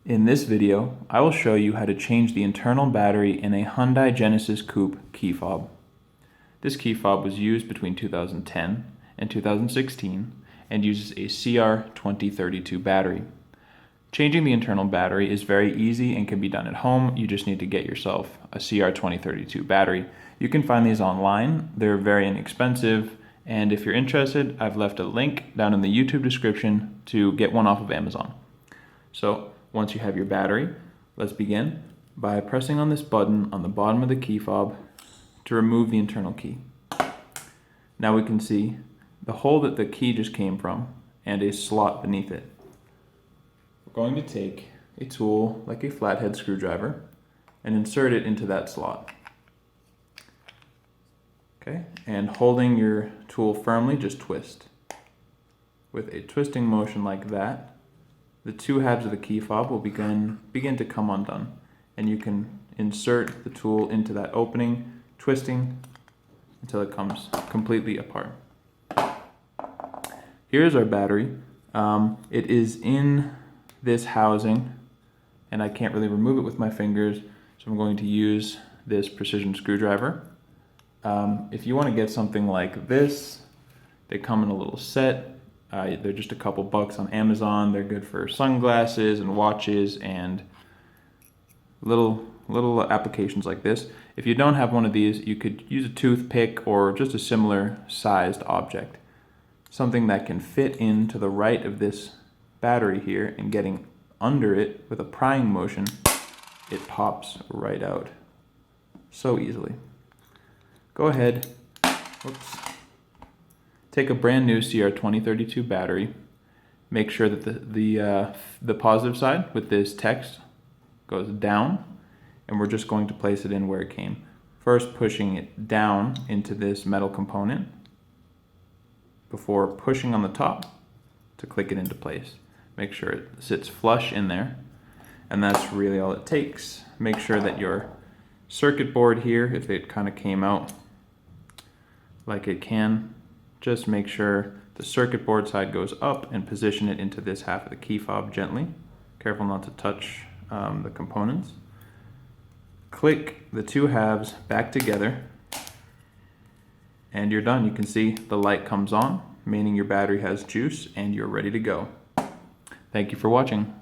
In this video, I will show you how to change the internal battery in a Hyundai Genesis Coupe key fob. This key fob was used between 2010 and 2016 and uses a CR2032 battery. Changing the internal battery is very easy and can be done at home. You just need to get yourself a CR2032 battery. You can find these online. They're very inexpensive, and if you're interested, I've left a link down in the YouTube description to get one off of Amazon. So once you have your battery, let's begin by pressing on this button on the bottom of the key fob to remove the internal key. Now we can see the hole that the key just came from and a slot beneath it. We're going to take a tool like a flathead screwdriver and insert it into that slot. Okay, and holding your tool firmly, just twist. With a twisting motion like that, the two halves of the key fob will begin to come undone, and you can insert the tool into that opening, twisting until it comes completely apart. Here's our battery. It is in this housing, and I can't really remove it with my fingers, so I'm going to use this precision screwdriver. If you want to get something like this, they come in a little set. They're just a couple bucks on Amazon. They're good for sunglasses and watches and little applications like this. If you don't have one of these, you could use a toothpick or just a similar sized object. Something that can fit into the right of this battery here, and getting under it with a prying motion, it pops right out so easily. Go ahead, take a brand new CR2032 battery. Make sure that the positive side with this text goes down, and we're just going to place it in where it came. First, pushing it down into this metal component before pushing on the top to click it into place. Make sure it sits flush in there, and that's really all it takes. Make sure that your circuit board here, if it kind of came out like it can, just make sure the circuit board side goes up and position it into this half of the key fob gently. Careful not to touch the components. Click the two halves back together, and you're done. You can see the light comes on, meaning your battery has juice and you're ready to go. Thank you for watching.